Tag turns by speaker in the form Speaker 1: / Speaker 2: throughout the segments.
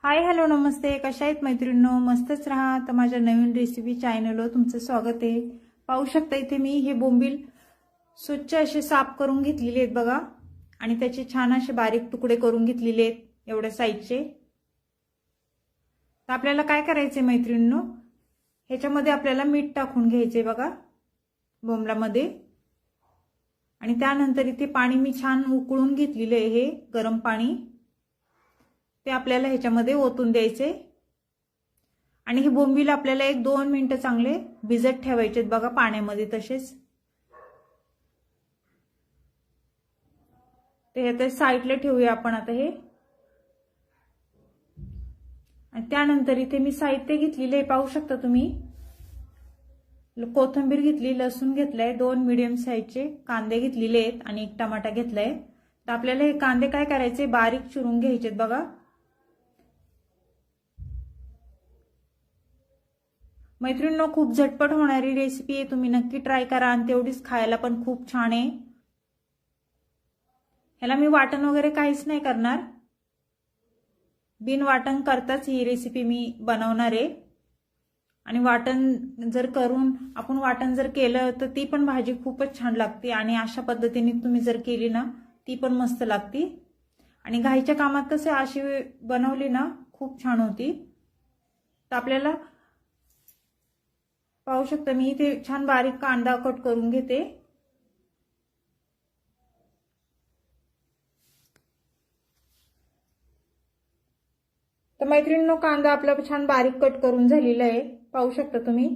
Speaker 1: Hi hello नमस्ते, कशा आहेत मैत्रिणींनो? मस्तच राहा. तर माझ्या नवीन रेसिपी चॅनलवर तुमचं स्वागत आहे. पाहू शकता इथे मी हे बोंबील स्वच्छ असे साफ करून घेतलेले आहेत बघा, आणि त्याचे छान असे बारीक तुकडे करून घेतलेले आहेत एवढ्या साईजचे. तर आपल्याला काय करायचे मैत्रिणींनो, ह्याच्यामध्ये आपल्याला मीठ टाकून घ्यायचे बघा बोंबलामध्ये, आणि त्यानंतर इथे पाणी मी छान उकळून घेतलेले आहे, हे गरम पाणी ते आपल्याला ह्याच्यामध्ये ओतून द्यायचे. आणि हे बोंबील आपल्याला 1-2 मिनिटं चांगले भिजत ठेवायचे बघा पाण्यामध्ये तसेच. ते आता साईडला ठेवूया आपण आता हे. आणि त्यानंतर इथे मी साहित्य घेतलेले पाहू शकता तुम्ही. कोथिंबीर घेतली, लसूण घेतलाय, 2 मीडियम साईजचे कांदे घेतलेले आहेत आणि 1 टमाटा घेतलाय. तर आपल्याला हे कांदे काय करायचे, बारीक चिरून घ्यायचे बघा. मैत्रिणींनो, खूप झटपट होणारी रेसिपी आहे, तुम्ही नक्की ट्राय करा. आणि तेवढीच खायला पण खूप छान आहे. ह्याला मी वाटण वगैरे काहीच नाही करणार, बिन वाटण करताच ही रेसिपी मी बनवणार आहे. आणि वाटण जर करून आपण वाटण जर केलं तर ती पण भाजी खूपच छान लागते. आणि अशा पद्धतीने तुम्ही जर केली ना ती पण मस्त लागते. आणि घाईच्या कामात कसे अशी बनवली ना खूप छान होती. तर आपल्याला पाहू शकता मी इथे छान बारीक कांदा कट करून घेते. तर मैत्रिणींनो, कांदा आपला छान बारीक कट करून झालेला आहे, पाहू शकता तुम्ही.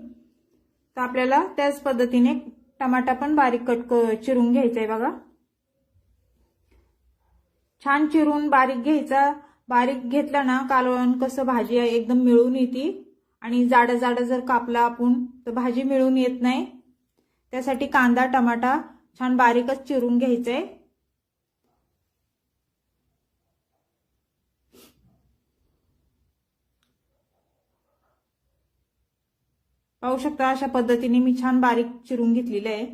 Speaker 1: तर आपल्याला त्याच पद्धतीने टमाटा पण बारीक चिरून घ्यायचा आहे बघा. छान चिरून बारीक घ्यायचा. बारीक घेतला ना कालवण कसं भाजी एकदम मिळून येते. आणि जाडा जाडा जर कापला आपण तर भाजी मिळून येत नाही. त्यासाठी कांदा टमाटा छान बारीकच चिरून घ्यायचंय. पाहू शकता अशा पद्धतीने मी छान बारीक चिरून घेतलेलं आहे.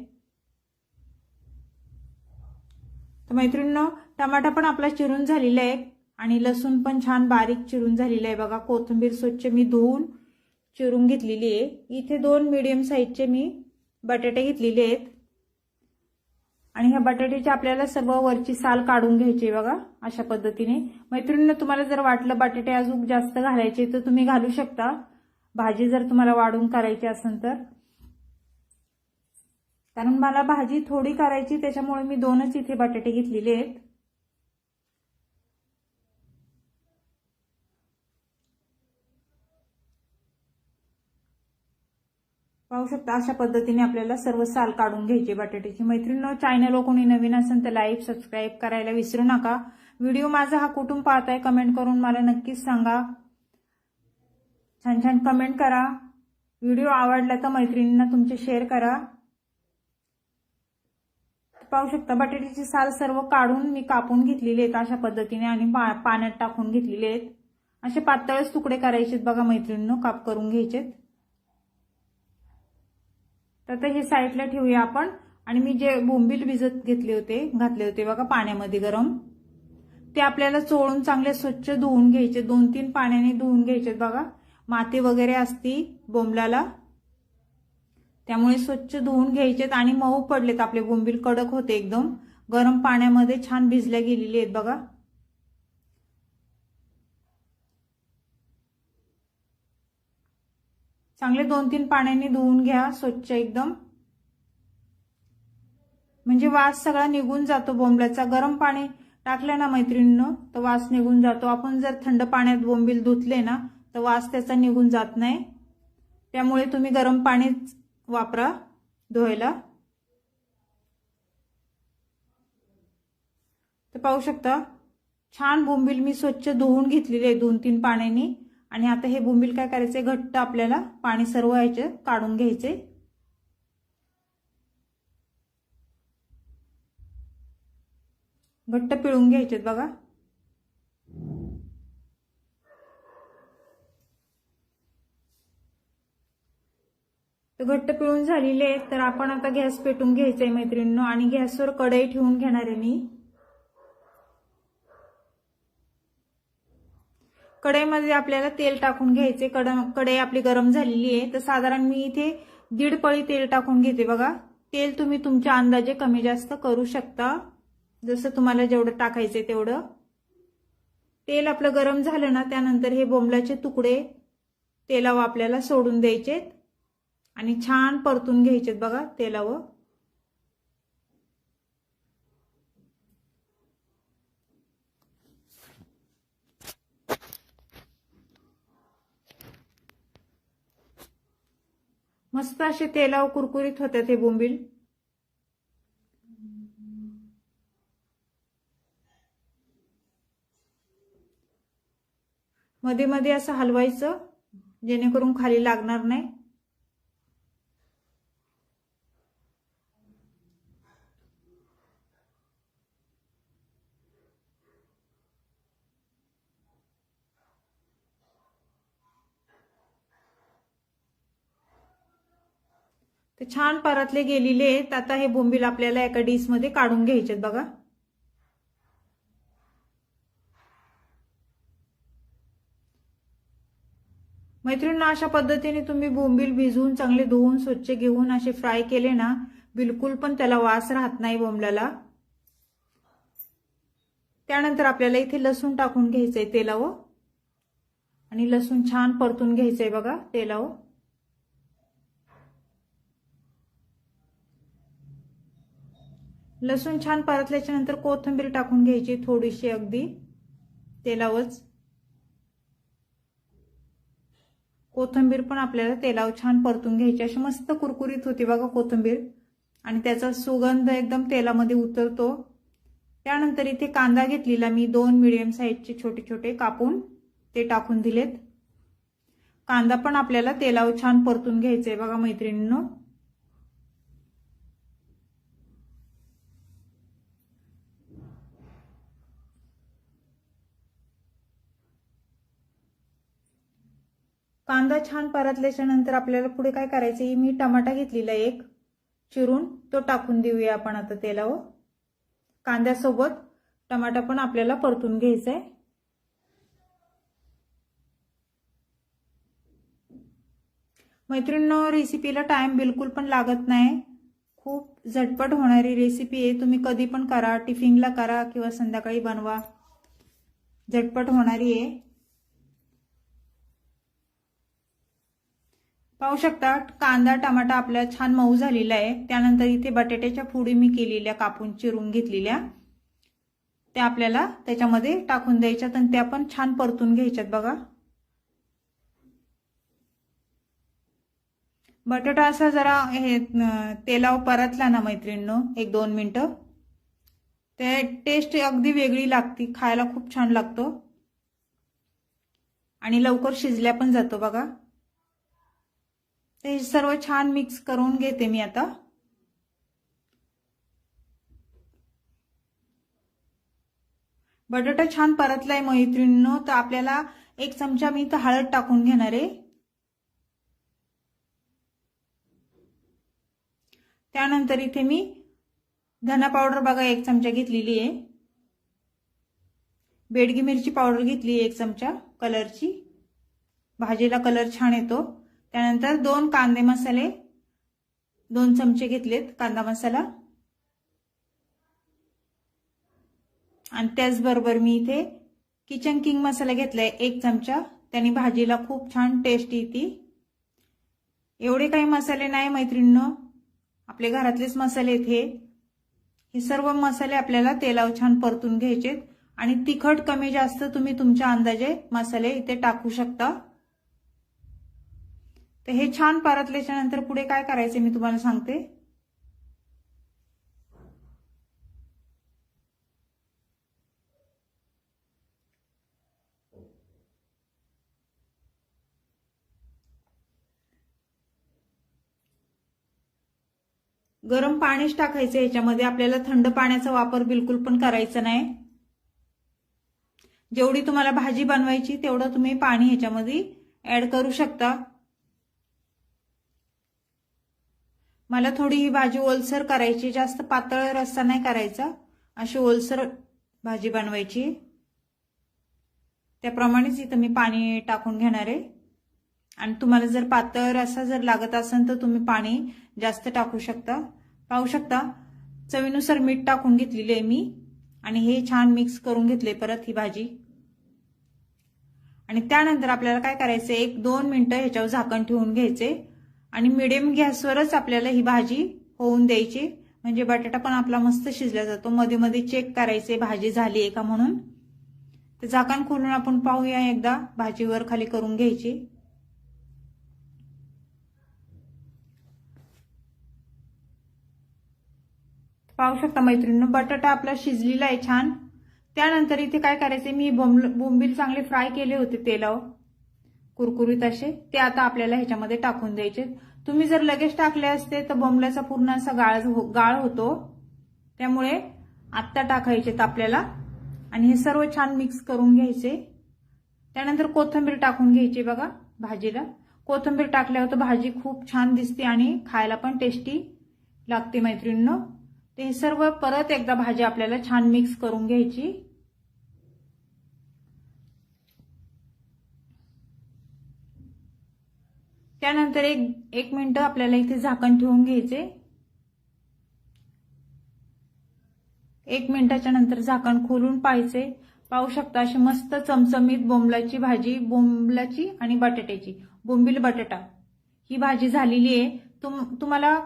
Speaker 1: तर मैत्रिणींनो, टमाटा पण आपला चिरून झालेला आहे आणि लसूण पण छान बारीक चिरून झालेला आहे बघा. कोथिंबीर स्वच्छ मी धुवून चिरून घेतलेली आहे. इथे 2 मीडियम साईजचे मी बटाटे घेतलेले आहेत. आणि ह्या बटाट्याची आपल्याला सर्व वरची साल काढून घ्यायची बघा अशा पद्धतीने. मैत्रिणींनो, तुम्हाला जर वाटलं बटाटे अजून जास्त घालायचे तर तुम्ही घालू शकता, भाजी जर तुम्हाला वाढून करायची असेल तर. कारण मला भाजी थोडी करायची त्याच्यामुळे मी 2च इथे बटाटे घेतलेले आहेत. पाहू शकता अशा पद्धतीने आपल्याला सर्व साल काढून घ्यायची बटाट्याची. मैत्रिणींनो, चॅनल कोणी नवीन असेल तर लाईक सबस्क्राईब करायला विसरू नका. व्हिडिओ माझा हा कुठून पाहताय कमेंट करून मला नक्कीच सांगा. छान छान कमेंट करा. व्हिडिओ आवडला तर मैत्रिणींना तुमचे शेअर करा. पाहू शकता बटाट्याची साल सर्व काढून मी कापून घेतलेले आहेत अशा पद्धतीने आणि पाण्यात टाकून घेतलेले आहेत. असे पातळच तुकडे करायचे बघा मैत्रिणींनो, काप करून घ्यायचे. तर हे साईडला ठेवूया आपण. आणि मी जे बोंबील भिजत घातले होते बघा पाण्यामध्ये गरम, ते आपल्याला चोळून चांगले स्वच्छ धुवून घ्यायचे. 2-3 पाण्याने धुवून घ्यायचे बघा. माती वगैरे असती बोंबलाला, त्यामुळे स्वच्छ धुवून घ्यायचेत. आणि मऊ पडलेत आपले बोंबील, कडक होते एकदम. गरम पाण्यामध्ये छान भिजल्या गेलेले आहेत बघा. चांगले 2-3 पाण्याने धुवून घ्या स्वच्छ एकदम, म्हणजे वास सगळा निघून जातो बोंबल्याचा. गरम पाणी टाकलं ना मैत्रिणींनो तर वास निघून जातो. आपण जर थंड पाण्यात बोंबील धुतले ना तर वास त्याचा निघून जात नाही. त्यामुळे तुम्ही गरम पाणीच वापरा धुवायला. तर पाहू शकता छान बोंबील मी स्वच्छ धुवून घेतलेले आहे 2-3 पाण्याने. आणि आता हे बोंबील काय करायचे, घट्ट आपल्याला पाणी सर्व याचे काढून घ्यायचे. घट्ट पिळून घ्यायचे बघा. तर घट्ट पिळून झालेले तर आपण आता गॅस पेटून घ्यायचा आहे मैत्रिणींनो. आणि गॅसवर कढई ठेवून घेणार आहे मी. कढईमध्ये आपल्याला तेल टाकून घ्यायचे। कढई आपली गरम झालेली आहे, तर साधारण मी इथे 1.5 पळी तेल टाकून घेते बघा। तेल तुम्ही तुमच्या अंदाजे कमी जास्त करू शकता, जसं तुम्हाला जेवढं टाकायचे तेवढं। तेल आपलं गरम झालं ना, त्यानंतर हे बोंबलाचे तुकडे तेलावर आपल्याला सोडून द्यायचेत आणि छान परतून घ्यायचेत बघा तेलावर। मस्त असे तेलावर कुरकुरीत होतात हे बोंबील। मध्ये मध्ये असं हलवायचं जेणेकरून खाली लागणार नाही। ते छान परतले गेलेले आहेत। आता हे बोंबील आपल्याला एका डिश मध्ये काढून घ्यायचे बघा। मैत्रिणींनो, अशा पद्धतीने तुम्ही बोंबील भिजवून चांगले धुवून स्वच्छ घेऊन असे फ्राय केले ना, बिलकुल पण त्याला वास राहत नाही बोंबलाला। त्यानंतर आपल्याला इथे लसूण टाकून घ्यायचंय तेलावर आणि लसूण छान परतून घ्यायचंय बघा तेलावर। लसूण छान परतल्याच्या नंतर कोथिंबीर टाकून घ्यायची थोडीशी, अगदी तेलावरच। कोथिंबीर पण आपल्याला तेलावर छान परतून घ्यायची, अशी मस्त कुरकुरीत होती बघा कोथिंबीर आणि त्याचा सुगंध एकदम तेलामध्ये उतरतो। त्यानंतर इथे कांदा घेतलेला मी 2 मीडियम साईजचे छोटे छोटे कापून ते टाकून दिलेत। कांदा पण आपल्याला तेलावर छान परतून घ्यायचंय बघा मैत्रिणींनो। कांदा छान परतल्याच्या नंतर आपल्याला पुढे काय करायचंय, मी टमाटा घेतलेला एक चिरून तो टाकून देऊया आपण आता तेलावर। कांद्यासोबत टमाटा पण आपल्याला परतून घ्यायचा आहे। मैत्रिणींनो, रेसिपीला टाइम बिलकुल पण लागत नाही, खूप झटपट होणारी रेसिपी आहे। तुम्ही कधी पण करा, टिफिनला करा किंवा संध्याकाळी बनवा, झटपट होणारी आहे। पाहू शकता कांदा टमाटा आपला छान मऊ झालेला आहे। त्यानंतर इथे बटाट्याच्या फोडी मी केलेल्या कापून चिरून घेतलेल्या त्या आपल्याला त्याच्यामध्ये टाकून द्यायच्यात आणि त्या पण छान परतून घ्यायच्यात बघा। बटाटा असा जरा हे तेलावर परतला ना मैत्रिणींनो 1-2 मिनिटं, ते टेस्ट अगदी वेगळी लागते, खायला खूप छान लागतो आणि लवकर शिजल्या पण जातो बघा। हे सर्व छान मिक्स करून घेते मी आता। बटाटा छान परतलाय मैत्रिणींनो, तर आपल्याला 1 चमचा मी इथं हळद टाकून घेणार आहे। त्यानंतर इथे मी धना पावडर बघा 1 चमचा घेतलेली आहे। बेडगी मिरची पावडर घेतली 1 चमचा कलरची, भाजीला कलर छान येतो। त्यानंतर 2 कांदे मसाले 2 चमचे घेतलेत कांदा मसाला आणि त्याचबरोबर मी इथे किचन किंग मसाला घेतलाय 1 चमचा, त्याने भाजीला खूप छान टेस्ट येते। एवढे काही मसाले नाही मैत्रिणींनो, आपले घरातलेच मसाले आहेत। हे सर्व मसाले आपल्याला तेलावर छान परतून घ्यायचे आणि तिखट कमी जास्त तुम्ही तुमच्या अंदाजे मसाले इथे टाकू शकता। तर हे छान परतल्याच्या नंतर पुढे काय करायचे मी तुम्हाला सांगते। गरम पाणीच टाकायचं ह्याच्यामध्ये, आपल्याला थंड पाण्याचा वापर बिलकुल पण करायचा नाही। जेवढी तुम्हाला भाजी बनवायची तेवढं तुम्ही पाणी ह्याच्यामध्ये ऍड करू शकता। मला थोडी ही भाजी ओलसर करायची, जास्त पातळ रस्सा नाही करायचा, अशी ओलसर भाजी बनवायची। त्याप्रमाणेच इथं मी पाणी टाकून घेणार आहे. आणि तुम्हाला जर पातळ असा जर लागत असेल तर तुम्ही पाणी जास्त टाकू शकता. पाहू शकता चवीनुसार मीठ टाकून घेतलेले आहे मी. आणि हे छान मिक्स करून घेतले परत ही भाजी. आणि त्यानंतर आपल्याला काय करायचं, 1-2 मिनिटं ह्याच्यावर झाकण ठेवून घ्यायचे आणि मिडियम गॅसवरच आपल्याला ही भाजी होऊन द्यायची. म्हणजे बटाटा पण आपला मस्त शिजला जातो. मध्ये मध्ये चेक करायचे भाजी झाली आहे का म्हणून. तर झाकण खोलून आपण पाहूया एकदा. भाजी वर खाली करून घ्यायची. पाहू शकता मैत्रिणींनो, बटाटा आपला शिजलेला आहे छान. त्यानंतर इथे काय करायचे, मी बोंबील चांगले फ्राय केले होते तेलावर कुरकुरीत असे, ते आता आपल्याला ह्याच्यामध्ये टाकून द्यायचे. तुम्ही जर लगेच टाकले असते तर बोंबल्याचा पूर्ण असा गाळ होतो. त्यामुळे आत्ता टाकायचे आपल्याला. आणि हे सर्व छान मिक्स करून घ्यायचे. त्यानंतर कोथिंबीर टाकून घ्यायची बघा भाजीला. कोथिंबीर टाकल्यावर तर भाजी खूप छान दिसते आणि खायला पण टेस्टी लागते मैत्रिणींनो. ते सर्व परत एकदा भाजी आपल्याला छान मिक्स करून घ्यायची. त्यानंतर एक मिनिट आपल्याला इथे झाकण ठेवून घ्यायचे. 1 मिनिटाच्या नंतर झाकण खोलून पाहायचे. पाहू शकता अशी मस्त चमचमीत बोंबलाची भाजी, बोंबलाची आणि बटाट्याची, बोंबील बटाटा ही भाजी झालेली आहे. तुम्हाला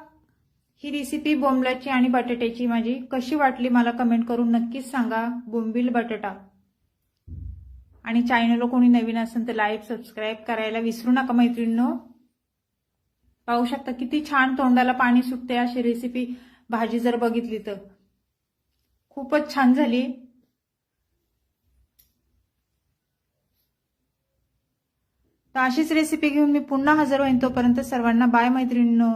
Speaker 1: ही रेसिपी बोंबलाची आणि बटाट्याची माझी कशी वाटली मला कमेंट करून नक्कीच सांगा. बोंबील बटाटा. आणि चॅनलला कोणी नवीन असेल तर लाईक सबस्क्राईब करायला विसरू नका मैत्रिणींनो. पाहू शकता किती छान तोंडाला पाणी सुटते अशी रेसिपी भाजी जर बघितली तर. खूपच छान झाली. तर अशीच रेसिपी घेऊन मी पुन्हा हजर होईन. तोपर्यंत सर्वांना बाय मैत्रिणींनो.